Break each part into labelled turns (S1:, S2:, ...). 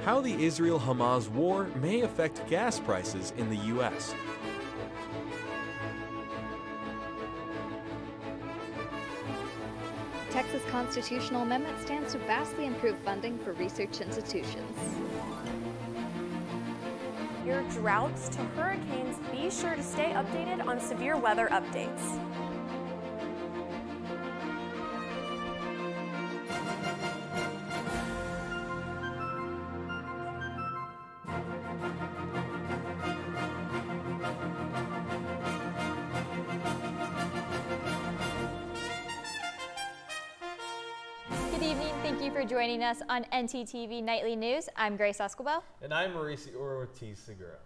S1: How the Israel-Hamas war may affect gas prices in the U.S.
S2: Texas constitutional amendment stands to vastly improve funding for research institutions.
S3: Your droughts to hurricanes, be sure to stay updated on severe weather updates.
S4: Good evening. Thank you for joining us on ntTV Nightly News. I'm Grace Escobar.
S5: And I'm Mauricio Ortiz-Segura.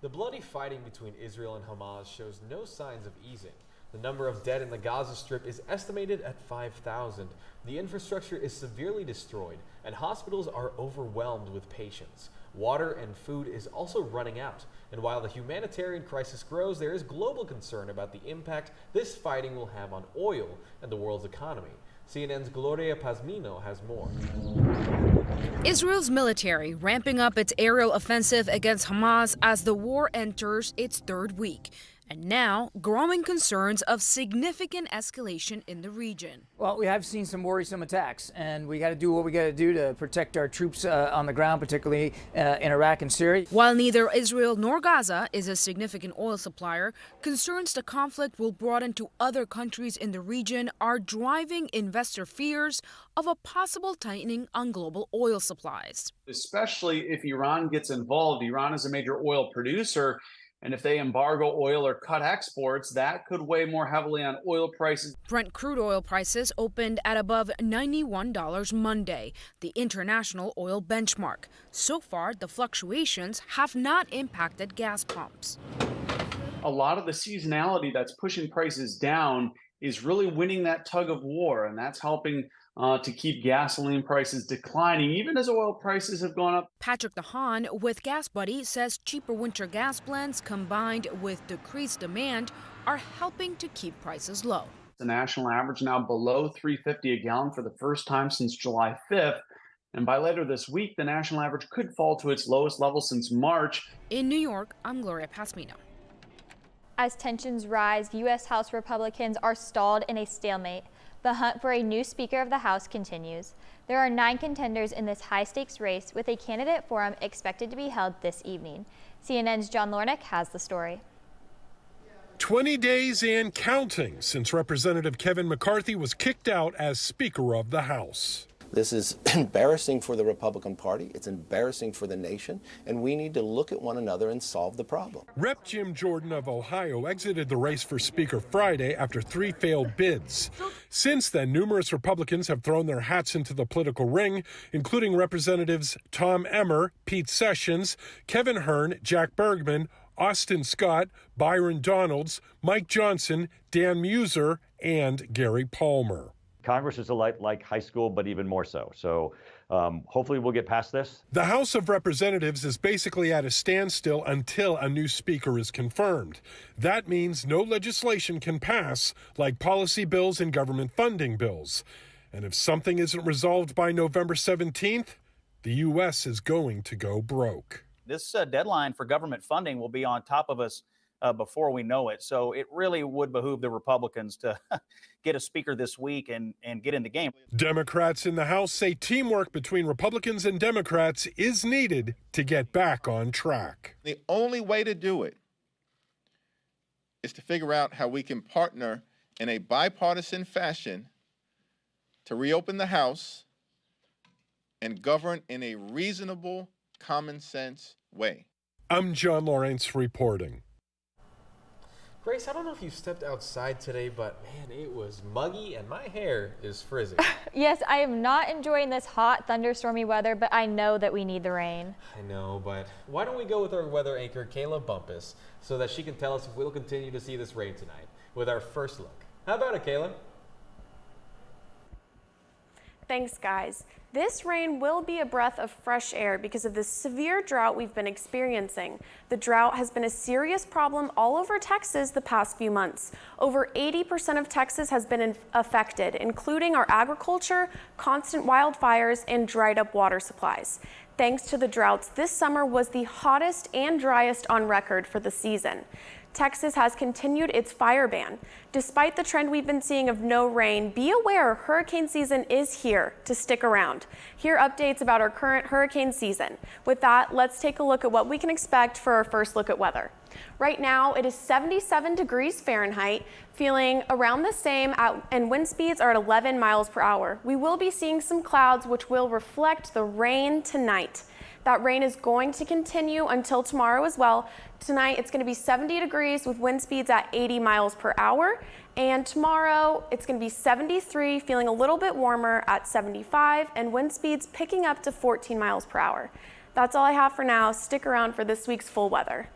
S5: The bloody fighting between Israel and Hamas shows no signs of easing. The number of dead in the Gaza Strip is estimated at 5,000. The infrastructure is severely destroyed, and hospitals are overwhelmed with patients. Water and food is also running out. And while the humanitarian crisis grows, there is global concern about the impact this fighting will have on oil and the world's economy. CNN's Gloria Pazmino has more.
S6: Israel's military ramping up its aerial offensive against Hamas as the war enters its third week. And now, growing concerns of significant escalation in the region.
S7: Well, we have seen some worrisome attacks, and we got to do what we got to do to protect our troops on the ground, particularly in Iraq and Syria.
S6: While neither Israel nor Gaza is a significant oil supplier, concerns the conflict will broaden to other countries in the region are driving investor fears of a possible tightening on global oil supplies.
S8: Especially if Iran gets involved. Iran is a major oil producer. And if they embargo oil or cut exports, that could weigh more heavily on oil prices.
S6: Brent crude oil prices opened at above $91 Monday, the international oil benchmark. So far, the fluctuations have not impacted gas pumps.
S8: A lot of the seasonality that's pushing prices down is really winning that tug of war, and that's helping to keep gasoline prices declining, even as oil prices have gone up.
S6: Patrick DeHaan with Gas Buddy says cheaper winter gas blends combined with decreased demand are helping to keep prices low.
S8: The national average now below $3.50 a gallon for the first time since July 5th. And by later this week, the national average could fall to its lowest level since March.
S6: In New York, I'm Gloria Pazmino.
S4: As tensions rise, U.S. House Republicans are stalled in a stalemate. The hunt for a new Speaker of the House continues. There are 9 contenders in this high-stakes race, with a candidate forum expected to be held this evening. CNN's John Lornick has the story.
S9: 20 days and counting since Representative Kevin McCarthy was kicked out as Speaker of the House.
S10: This is embarrassing for the Republican Party. It's embarrassing for the nation, and we need to look at one another and solve the problem.
S9: Rep. Jim Jordan of Ohio exited the race for Speaker Friday after 3 failed bids. Since then, numerous Republicans have thrown their hats into the political ring, including Representatives Tom Emmer, Pete Sessions, Kevin Hern, Jack Bergman, Austin Scott, Byron Donalds, Mike Johnson, Dan Muser, and Gary Palmer.
S11: Congress is like high school, but even more so. So hopefully we'll get past this.
S9: The House of Representatives is basically at a standstill until a new speaker is confirmed. That means no legislation can pass, like policy bills and government funding bills. And if something isn't resolved by November 17th, the U.S. is going to go broke.
S12: This deadline for government funding will be on top of us before we know it. So it really would behoove the Republicans to get a speaker this week and get in the game.
S9: Democrats in the House say teamwork between Republicans and Democrats is needed to get back on track.
S13: The only way to do it is to figure out how we can partner in a bipartisan fashion to reopen the House and govern in a reasonable, common sense way.
S9: I'm John Lawrence reporting.
S5: Grace, I don't know if you stepped outside today, but man, it was muggy and my hair is frizzy.
S4: Yes, I am not enjoying this hot, thunderstormy weather, but I know that we need the rain.
S5: I know, but why don't we go with our weather anchor, Kayla Bumpus, so that she can tell us if we'll continue to see this rain tonight with our first look. How about it, Kayla?
S3: Thanks, guys. This rain will be a breath of fresh air because of the severe drought we've been experiencing. The drought has been a serious problem all over Texas the past few months. Over 80% of Texas has been affected, including our agriculture, constant wildfires, and dried up water supplies. Thanks to the droughts, this summer was the hottest and driest on record for the season. Texas has continued its fire ban. Despite the trend we've been seeing of no rain, be aware hurricane season is here to stick around. Here are updates about our current hurricane season. With that, let's take a look at what we can expect for our first look at weather. Right now, it is 77 degrees Fahrenheit, feeling around the same, and wind speeds are at 11 miles per hour. We will be seeing some clouds which will reflect the rain tonight. That rain is going to continue until tomorrow as well. Tonight, it's going to be 70 degrees with wind speeds at 80 miles per hour. And tomorrow, it's going to be 73, feeling a little bit warmer at 75, and wind speeds picking up to 14 miles per hour. That's all I have for now. Stick around for this week's full weather.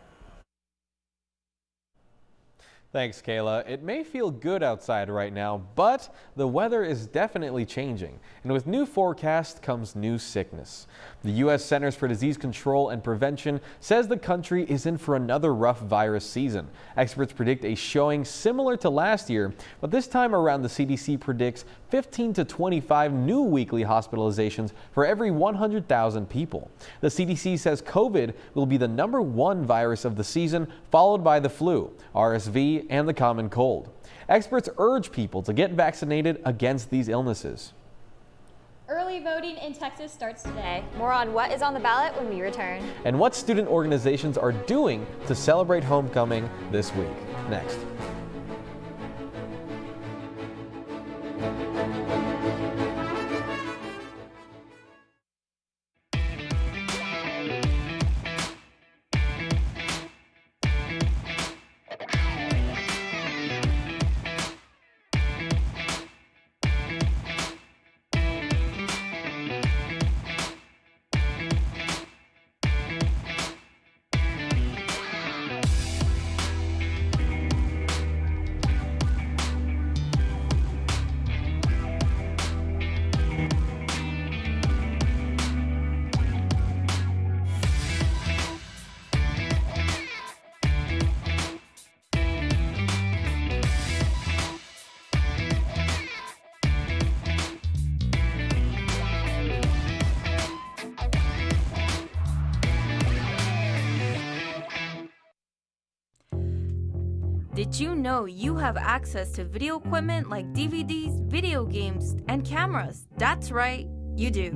S5: Thanks, Kayla. It may feel good outside right now, but the weather is definitely changing. And with new forecasts comes new sickness. The U.S. Centers for Disease Control and Prevention says the country is in for another rough virus season. Experts predict a showing similar to last year, but this time around the CDC predicts 15 to 25 new weekly hospitalizations for every 100,000 people. The CDC says COVID will be the #1 virus of the season, followed by the flu, RSV, and the common cold. Experts urge people to get vaccinated against these illnesses.
S4: Early voting in Texas starts today. More on what is on the ballot when we return.
S5: And what student organizations are doing to celebrate homecoming this week. Next.
S14: Did you know you have access to video equipment like DVDs, video games, and cameras? That's right, you do.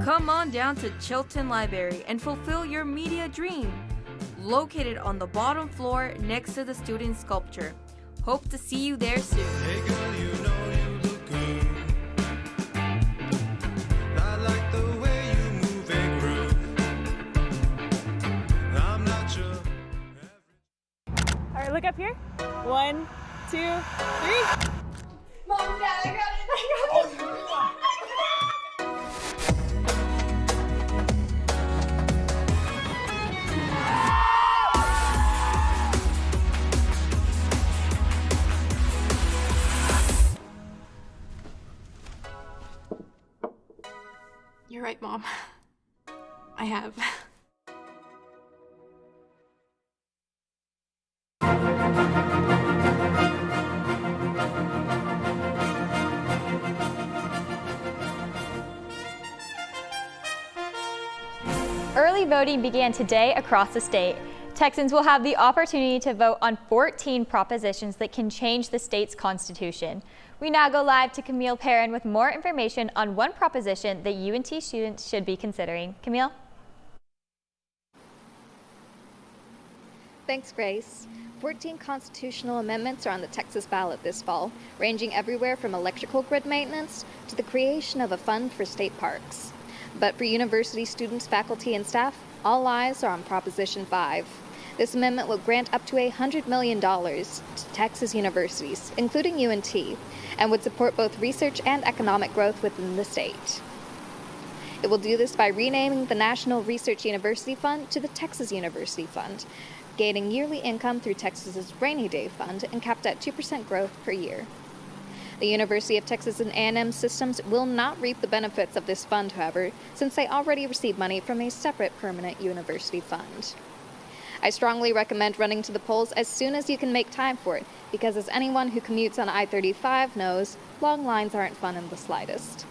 S14: Come on down to Chilton Library and fulfill your media dream. Located on the bottom floor next to the student sculpture. Hope to see you there soon. Hey girl, you know you look good. I like the way you move and groove.
S3: I'm not sure. All right, look up here. 1, 2, 3. Mom, Dad, I got it. You're right, Mom. I have.
S4: Early voting began today across the state. Texans will have the opportunity to vote on 14 propositions that can change the state's constitution. We now go live to Camille Perrin with more information on one proposition that UNT students should be considering. Camille?
S2: Thanks, Grace. 14 constitutional amendments are on the Texas ballot this fall, ranging everywhere from electrical grid maintenance to the creation of a fund for state parks. But for university students, faculty, and staff, all eyes are on Proposition 5. This amendment will grant up to $100 million to Texas universities, including UNT, and would support both research and economic growth within the state. It will do this by renaming the National Research University Fund to the Texas University Fund, gaining yearly income through Texas's Rainy Day Fund and capped at 2% growth per year. The University of Texas and A&M systems will not reap the benefits of this fund, however, since they already receive money from a separate permanent university fund. I strongly recommend running to the polls as soon as you can make time for it, because as anyone who commutes on I-35 knows, long lines aren't fun in the slightest.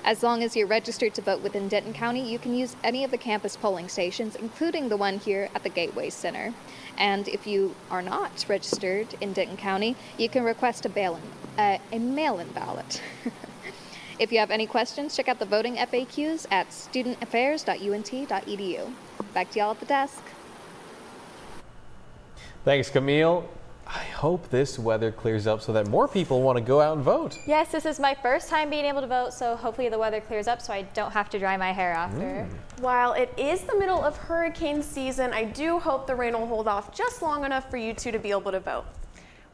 S2: As long as you're registered to vote within Denton County, you can use any of the campus polling stations, including the one here at the Gateway Center. And if you are not registered in Denton County, you can request a mail-in ballot. If you have any questions, check out the voting FAQs at studentaffairs.unt.edu. Back to y'all at the desk.
S5: Thanks, Camille. I hope this weather clears up so that more people want to go out and vote.
S4: Yes, this is my first time being able to vote, so hopefully the weather clears up so I don't have to dry my hair after.
S3: While it is the middle of hurricane season, I do hope the rain will hold off just long enough for you two to be able to vote.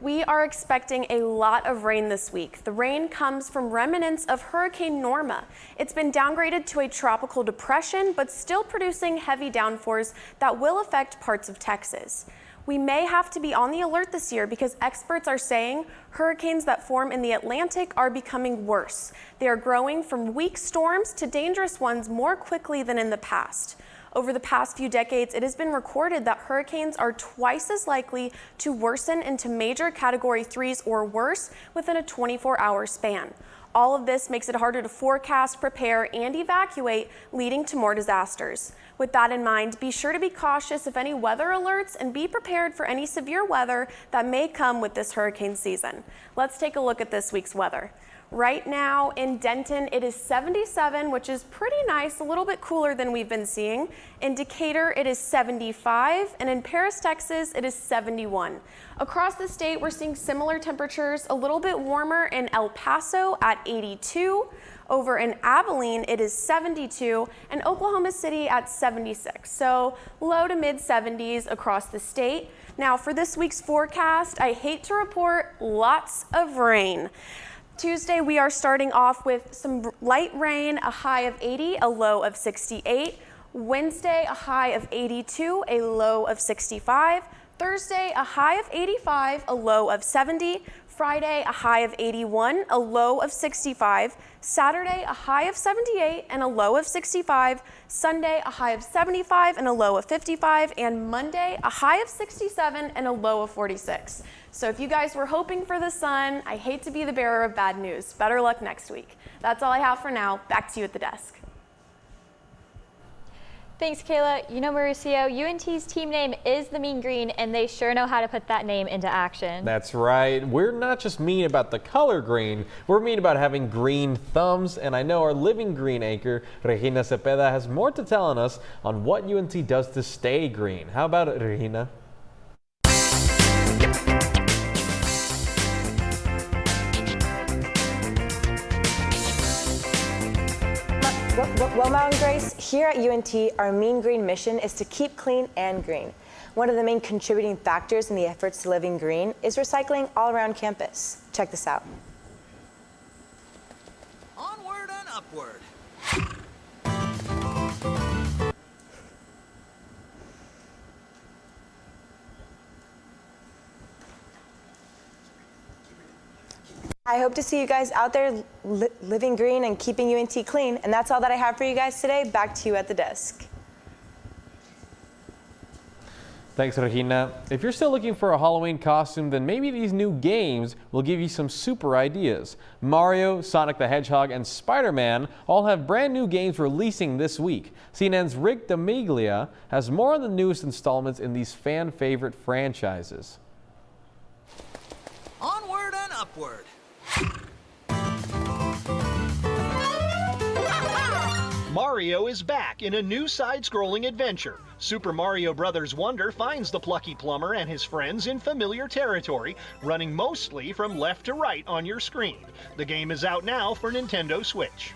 S3: We are expecting a lot of rain this week. The rain comes from remnants of Hurricane Norma. It's been downgraded to a tropical depression, but still producing heavy downpours that will affect parts of Texas. We may have to be on the alert this year because experts are saying hurricanes that form in the Atlantic are becoming worse. They are growing from weak storms to dangerous ones more quickly than in the past. Over the past few decades, it has been recorded that hurricanes are twice as likely to worsen into major Category 3s or worse within a 24-hour span. All of this makes it harder to forecast, prepare, and evacuate, leading to more disasters. With that in mind, be sure to be cautious of any weather alerts and be prepared for any severe weather that may come with this hurricane season. Let's take a look at this week's weather. Right now in Denton, it is 77, which is pretty nice, a little bit cooler than we've been seeing. In Decatur, it is 75, and in Paris, Texas, it is 71. Across the state, we're seeing similar temperatures, a little bit warmer in El Paso at 82. Over in Abilene, it is 72, and Oklahoma City at 76. So low to mid 70s across the state. Now for this week's forecast, I hate to report lots of rain. Tuesday, we are starting off with some light rain, a high of 80, a low of 68. Wednesday, a high of 82, a low of 65. Thursday, a high of 85, a low of 70. Friday, a high of 81, a low of 65. Saturday, a high of 78 and a low of 65. Sunday, a high of 75 and a low of 55. And Monday, a high of 67 and a low of 46. So if you guys were hoping for the sun, I hate to be the bearer of bad news. Better luck next week. That's all I have for now. Back to you at the desk.
S4: Thanks, Kayla. You know, Mauricio, UNT's team name is the Mean Green, and they sure know how to put that name into action.
S5: That's right. We're not just mean about the color green, we're mean about having green thumbs, and I know our Living Green anchor, Regina Cepeda, has more to tell us on what UNT does to stay green. How about it, Regina?
S15: Well, Mountain Grace, here at UNT, our Mean Green mission is to keep clean and green. One of the main contributing factors in the efforts to living green is recycling all around campus. Check this out.
S16: Onward and upward.
S15: I hope to see you guys out there living green and keeping UNT clean. And that's all that I have for you guys today. Back to you at the desk.
S5: Thanks, Regina. If you're still looking for a Halloween costume, then maybe these new games will give you some super ideas. Mario, Sonic the Hedgehog, and Spider-Man all have brand new games releasing this week. CNN's Rick Damiglia has more on the newest installments in these fan-favorite franchises.
S16: Onward and upward.
S17: Mario is back in a new side-scrolling adventure. Super Mario Bros. Wonder finds the plucky plumber and his friends in familiar territory, running mostly from left to right on your screen. The game is out now for Nintendo Switch.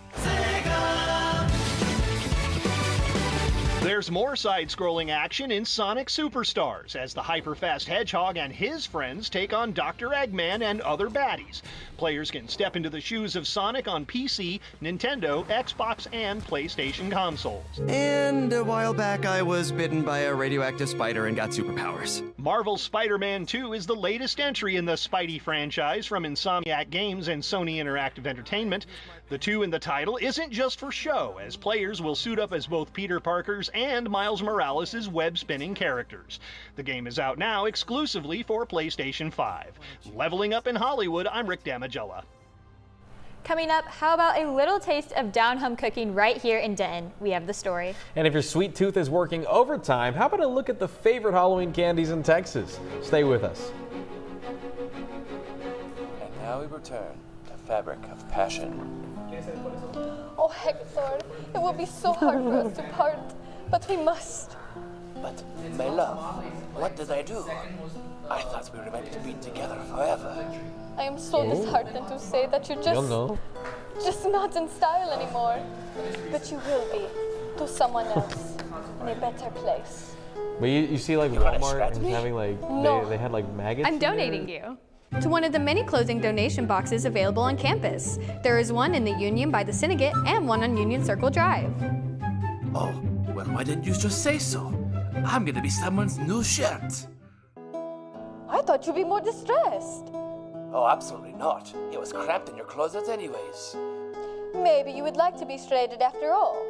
S17: There's more side-scrolling action in Sonic Superstars as the hyper-fast Hedgehog and his friends take on Dr. Eggman and other baddies. Players can step into the shoes of Sonic on PC, Nintendo, Xbox, and PlayStation consoles.
S18: And a while back, I was bitten by a radioactive spider and got superpowers.
S17: Marvel's Spider-Man 2 is the latest entry in the Spidey franchise from Insomniac Games and Sony Interactive Entertainment. The 2 in the title isn't just for show, as players will suit up as both Peter Parker's and Miles Morales' web-spinning characters. The game is out now exclusively for PlayStation 5. Leveling up in Hollywood, I'm Rick Damigella.
S4: Coming up, how about a little taste of down-home cooking right here in Denton? We have the story.
S1: And if your sweet tooth is working overtime, how about a look at the favorite Halloween candies in Texas? Stay with us.
S18: And now we return to Fabric of Passion.
S19: Oh, Hector, it will be so hard for us to part, but we must.
S18: But, my love, what did I do? I thought we were meant to be together forever.
S19: I am so disheartened to say that you're just not in style anymore. But you will be to someone else in a better place.
S1: But you see like Walmart is having like, they had like maggots.
S3: I'm donating you to one of the many clothing donation boxes available on campus. There is one in the Union by the Syndicate and one on Union Circle Drive.
S18: Oh, well, why didn't you just say so? I'm gonna be someone's new shirt.
S19: I thought you'd be more distressed.
S18: Oh, absolutely not. It was cramped in your closet anyways.
S19: Maybe you would like to be shredded after all.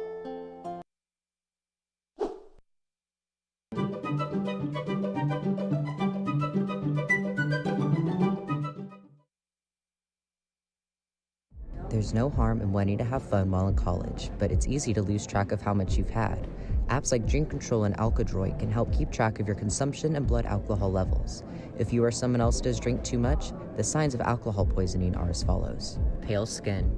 S20: There's no harm in wanting to have fun while in college, but it's easy to lose track of how much you've had. Apps like Drink Control and Alkadroid can help keep track of your consumption and blood alcohol levels. If you or someone else does drink too much, the signs of alcohol poisoning are as follows: pale skin,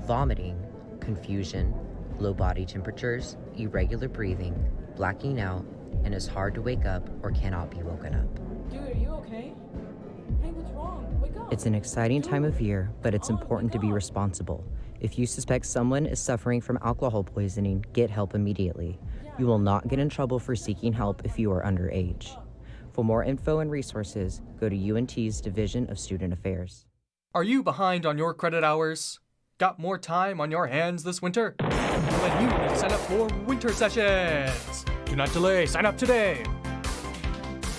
S20: vomiting, confusion, low body temperatures, irregular breathing, blacking out, and is hard to wake up or cannot be woken up.
S21: Dude, are you okay? Hey, what's wrong? Wake up.
S20: It's an exciting time of year, but it's important to be responsible. If you suspect someone is suffering from alcohol poisoning, get help immediately. You will not get in trouble for seeking help if you are underage. For more info and resources, go to UNT's Division of Student Affairs.
S22: Are you behind on your credit hours? Got more time on your hands this winter? Then you need to sign up for winter sessions. Do not delay, sign up today.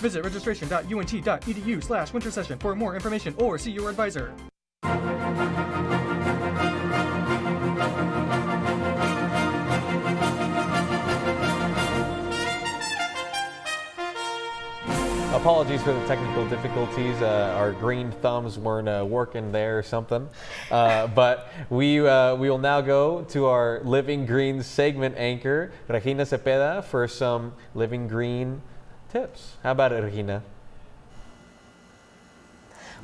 S22: Visit registration.unt.edu/winter session for more information or see your advisor.
S1: Apologies for the technical difficulties. Our green thumbs weren't working there or something. But we will now go to our Living Green segment anchor, Regina Cepeda, for some Living Green tips. How about it, Regina?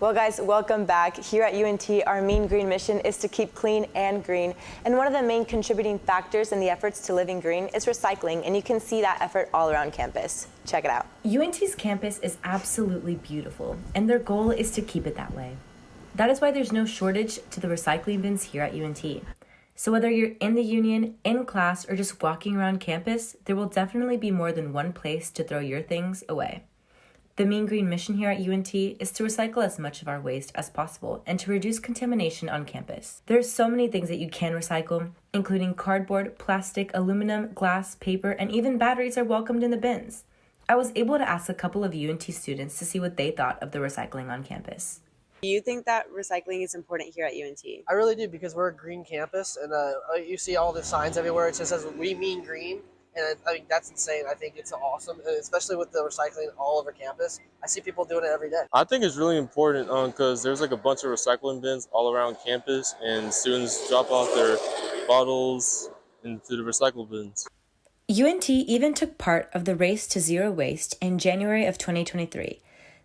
S15: Well, guys, welcome back. Here at UNT, our Mean Green mission is to keep clean and green. And one of the main contributing factors in the efforts to living green is recycling, and you can see that effort all around campus. Check it out.
S23: UNT's campus is absolutely beautiful, and their goal is to keep it that way. That is why there's no shortage to the recycling bins here at UNT. So whether you're in the Union, in class, or just walking around campus, there will definitely be more than one place to throw your things away. The Mean Green mission here at UNT is to recycle as much of our waste as possible and to reduce contamination on campus. There are so many things that you can recycle, including cardboard, plastic, aluminum, glass, paper, and even batteries are welcomed in the bins. I was able to ask a couple of UNT students to see what they thought of the recycling on campus.
S24: Do you think that recycling is important here at UNT?
S25: I really do, because we're a green campus, and you see all the signs everywhere. It just says, "We mean green." And I think that's insane. I think it's awesome, especially with the recycling all over campus. I see people doing it every day.
S26: I think it's really important because there's like a bunch of recycling bins all around campus, and students drop off their bottles into the recycle bins.
S23: UNT even took part of the Race to Zero Waste in January of 2023.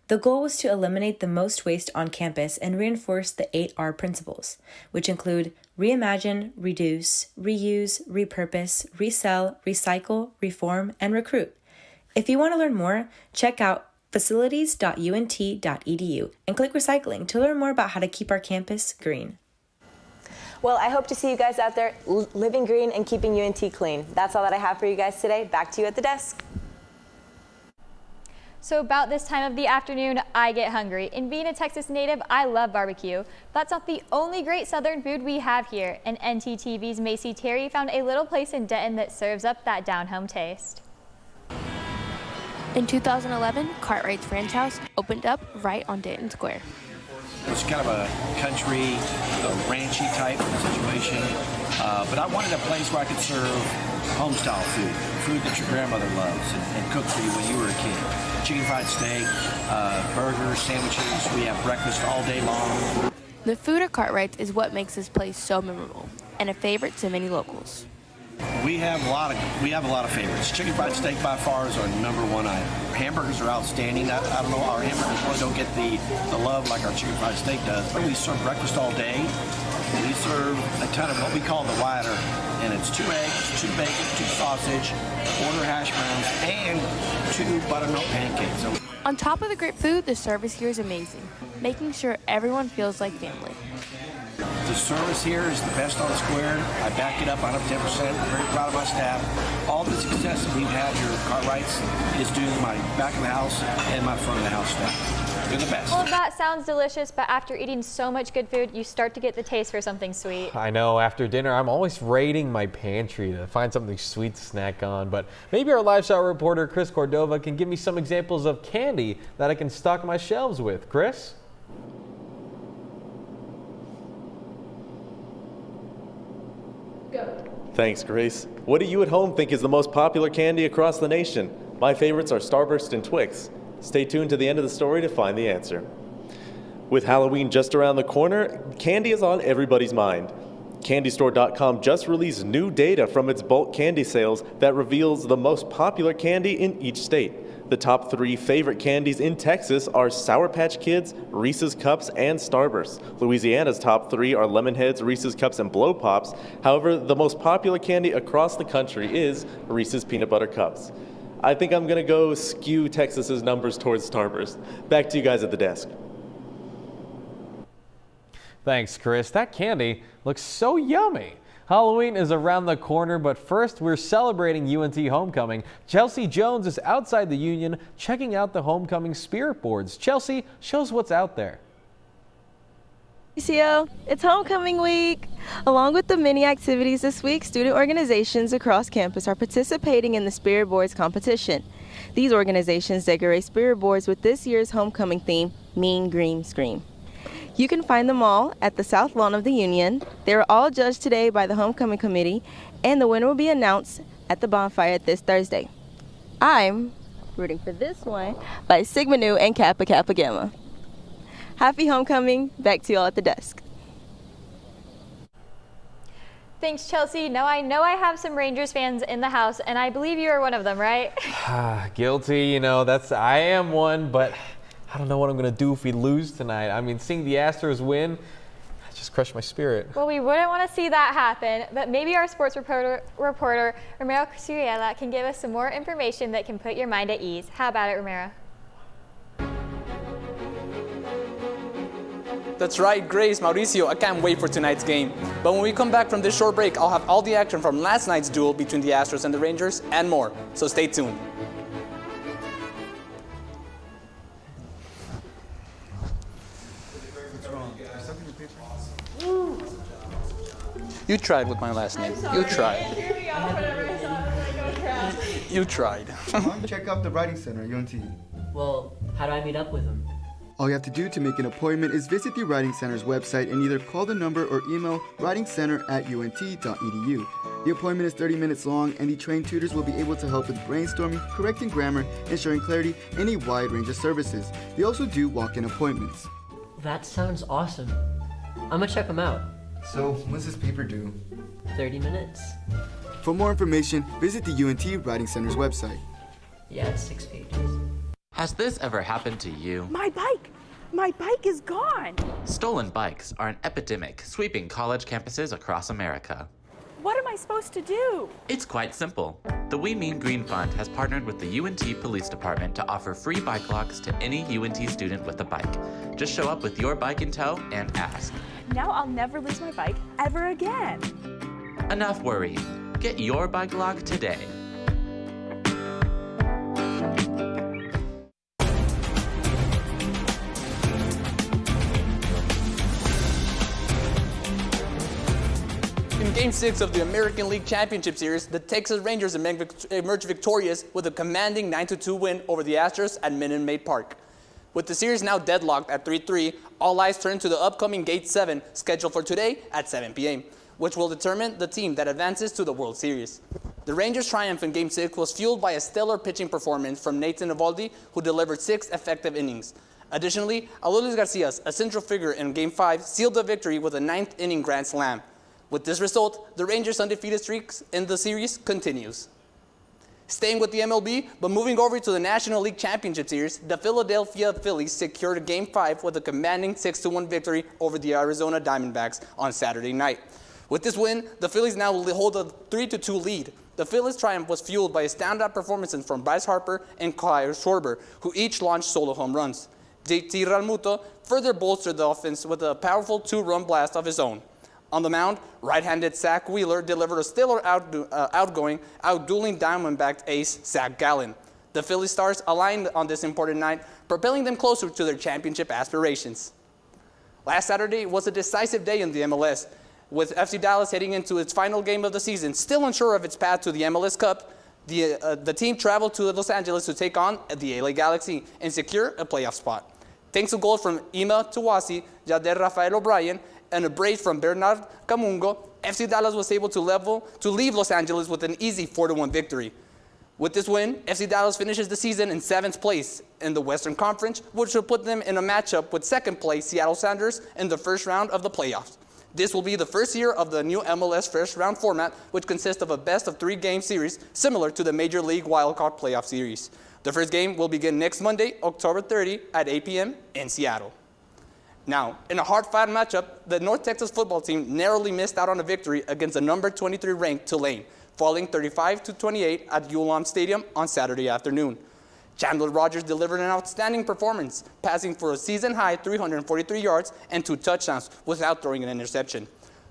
S23: The goal was to eliminate the most waste on campus and reinforce the 8R principles, which include reimagine, reduce, reuse, repurpose, resell, recycle, reform, and recruit. If you want to learn more, check out facilities.unt.edu and click recycling to learn more about how to keep our campus green.
S15: Well, I hope to see you guys out there living green and keeping UNT clean. That's all that I have for you guys today. Back to you at the desk.
S4: So about this time of the afternoon, I get hungry. And being a Texas native, I love barbecue. That's not the only great Southern food we have here. And ntTV's Macy Terry found a little place in Denton that serves up that down-home taste.
S6: In 2011, Cartwright's Ranch House opened up right on Dayton Square.
S7: It's kind of a country, ranchy type situation, but I wanted a place where I could serve home-style food that your grandmother loves and cooked for you when you were a kid. Chicken fried steak, burgers, sandwiches. We have breakfast all day long.
S6: The food at Cartwright's is what makes this place so memorable and a favorite to many locals.
S7: We have a lot of favorites. Chicken fried steak by far is our #1 item. Hamburgers are outstanding. I don't know, our hamburgers really don't get the love like our chicken fried steak does. We serve breakfast all day. We serve a ton of what we call the wider, and it's 2 eggs, 2 bacon, 2 sausage, 1/4 hash browns, and 2 buttermilk pancakes.
S6: On top of the great food, the service here is amazing, making sure everyone feels like family.
S7: The service here is the best on Square. I back it up 110%. I'm very proud of my staff. All the success that we've had here at Cartwright's is due to my back of the house and my front of the house staff. They're the best.
S4: Well, that sounds delicious, but after eating so much good food, you start to get the taste for something sweet.
S1: I know, after dinner, I'm always raiding my pantry to find something sweet to snack on, but maybe our live shot reporter, Chris Cordova, can give me some examples of candy that I can stock my shelves with. Chris?
S8: Thanks, Grace. What do you at home think is the most popular candy across the nation? My favorites are Starburst and Twix. Stay tuned to the end of the story to find the answer. With Halloween just around the corner, candy is on everybody's mind. CandyStore.com just released new data from its bulk candy sales that reveals the most popular candy in each state. The top 3 favorite candies in Texas are Sour Patch Kids, Reese's Cups, and Starburst. Louisiana's top 3 are Lemon Heads, Reese's Cups, and Blow Pops. However, the most popular candy across the country is Reese's Peanut Butter Cups. I think I'm going to go skew Texas's numbers towards Starburst. Back to you guys at the desk.
S1: Thanks, Chris. That candy looks so yummy. Halloween is around the corner, but first we're celebrating UNT homecoming. Chelsea Jones is outside the Union checking out the homecoming spirit boards. Chelsea, show us what's out there.
S10: UCO, it's homecoming week. Along with the many activities this week, student organizations across campus are participating in the Spirit Boards competition. These organizations decorate spirit boards with this year's homecoming theme, Mean Green Scream. You can find them all at the South Lawn of the Union. They were all judged today by the homecoming committee, and the winner will be announced at the bonfire this Thursday. I'm rooting for this one by Sigma Nu and Kappa Kappa Gamma. Happy homecoming. Back to you all at the desk.
S4: Thanks, Chelsea. Now I know I have some Rangers fans in the house, and I believe you are one of them, right?
S1: Guilty, you know, I am one, but I don't know what I'm going to do if we lose tonight. I mean, seeing the Astros win, just crushed my spirit.
S4: Well, we wouldn't want to see that happen, but maybe our sports reporter Romero Curiela can give us some more information that can put your mind at ease. How about it, Romero?
S11: That's right, Grace, Mauricio, I can't wait for tonight's game. But when we come back from this short break, I'll have all the action from last night's duel between the Astros and the Rangers and more, so stay tuned. You tried with my last name. You tried. You tried.
S12: Check out the Writing Center, UNT.
S27: Well, how do I meet up with them?
S12: All you have to do to make an appointment is visit the Writing Center's website and either call the number or email writingcenter@unt.edu. The appointment is 30 minutes long, and the trained tutors will be able to help with brainstorming, correcting grammar, ensuring clarity, and a wide range of services. They also do walk-in appointments.
S27: That sounds awesome. I'm gonna check them out.
S12: So, when's this paper due?
S27: 30 minutes.
S12: For more information, visit the UNT Writing Center's website.
S27: Yeah, it's 6 pages.
S28: Has this ever happened to you?
S29: My bike! My bike is gone!
S28: Stolen bikes are an epidemic sweeping college campuses across America.
S29: What am I supposed to do?
S28: It's quite simple. The We Mean Green Fund has partnered with the UNT Police Department to offer free bike locks to any UNT student with a bike. Just show up with your bike in tow and ask.
S29: Now I'll never lose my bike ever again.
S28: Enough worrying. Get your bike lock today.
S30: In
S11: Game 6 of the American League Championship Series, the Texas Rangers emerged victorious with a commanding 9-2 win over the Astros at Minute Maid Park. With the series now deadlocked at 3-3, all eyes turn to the upcoming Game 7 scheduled for today at 7 p.m., which will determine the team that advances to the World Series. The Rangers' triumph in Game 6 was fueled by a stellar pitching performance from Nathan Eovaldi, who delivered 6 effective innings. Additionally, Adolis Garcia, a central figure in Game 5, sealed the victory with a 9th inning grand slam. With this result, the Rangers' undefeated streak in the series continues. Staying with the MLB, but moving over to the National League Championship Series, the Philadelphia Phillies secured Game 5 with a commanding 6-1 victory over the Arizona Diamondbacks on Saturday night. With this win, the Phillies now hold a 3-2 lead. The Phillies' triumph was fueled by standout performances from Bryce Harper and Kyle Schwarber, who each launched solo home runs. JT Realmuto further bolstered the offense with a powerful 2-run blast of his own. On the mound, right-handed Zach Wheeler delivered a stellar outdueling Diamondback ace Zach Gallen. The Philly Stars aligned on this important night, propelling them closer to their championship aspirations. Last Saturday was a decisive day in the MLS. With FC Dallas heading into its final game of the season, still unsure of its path to the MLS Cup, the team traveled to Los Angeles to take on the LA Galaxy and secure a playoff spot. Thanks to goals from Ima Tuwasi, Jader Rafael O'Brien, and a brace from Bernard Camungo, FC Dallas was able to leave Los Angeles with an easy 4-1 victory. With this win, FC Dallas finishes the season in 7th place in the Western Conference, which will put them in a matchup with 2nd place Seattle Sounders in the first round of the playoffs. This will be the first year of the new MLS first round format, which consists of a best-of-3 game series similar to the Major League Wildcard Playoff Series. The first game will begin next Monday, October 30 at 8 p.m. in Seattle. Now, in a hard-fought matchup, the North Texas football team narrowly missed out on a victory against the number 23 ranked Tulane, falling 35-28 at ULAM Stadium on Saturday afternoon. Chandler Rogers delivered an outstanding performance, passing for a season-high 343 yards and 2 touchdowns without throwing an interception.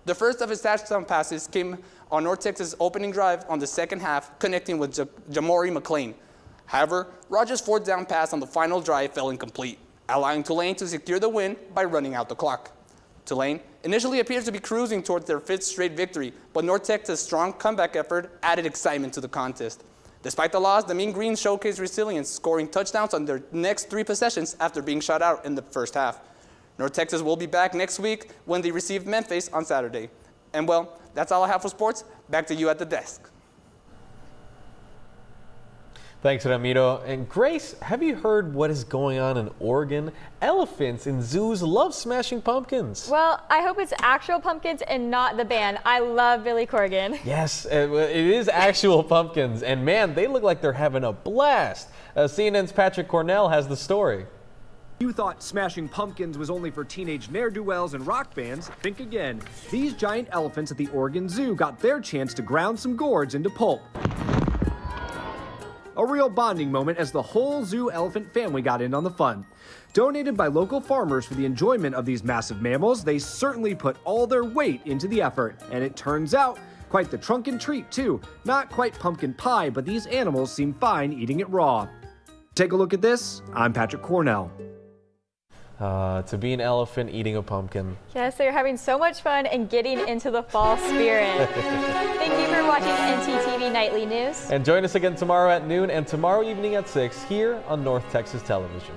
S11: The first of his touchdown passes came on North Texas' opening drive on the second half, connecting with Jamori McClain. However, Rogers' 4th down pass on the final drive fell incomplete, allowing Tulane to secure the win by running out the clock. Tulane initially appears to be cruising towards their 5th straight victory, but North Texas' strong comeback effort added excitement to the contest. Despite the loss, the Mean Green showcased resilience, scoring touchdowns on their next 3 possessions after being shut out in the first half. North Texas will be back next week when they receive Memphis on Saturday. And well, that's all I have for sports. Back to you at the desk.
S1: Thanks, Ramiro. And Grace, have you heard what is going on in Oregon? Elephants in zoos love smashing pumpkins.
S4: Well, I hope it's actual pumpkins and not the band. I love Billy Corgan.
S1: Yes, it is actual pumpkins. And man, they look like they're having a blast. CNN's Patrick Cornell has the story.
S2: You thought smashing pumpkins was only for teenage ne'er-do-wells and rock bands? Think again. These giant elephants at the Oregon Zoo got their chance to ground some gourds into pulp. A real bonding moment as the whole zoo elephant family got in on the fun. Donated by local farmers for the enjoyment of these massive mammals, they certainly put all their weight into the effort. And it turns out, quite the trunkin' treat too. Not quite pumpkin pie, but these animals seem fine eating it raw. Take a look at this. I'm Patrick Cornell.
S1: To be an elephant eating a pumpkin.
S4: Yes, they're having so much fun and getting into the fall spirit. Thank you for watching ntTV Nightly News.
S1: And join us again tomorrow at noon and tomorrow evening at 6 here on North Texas Television.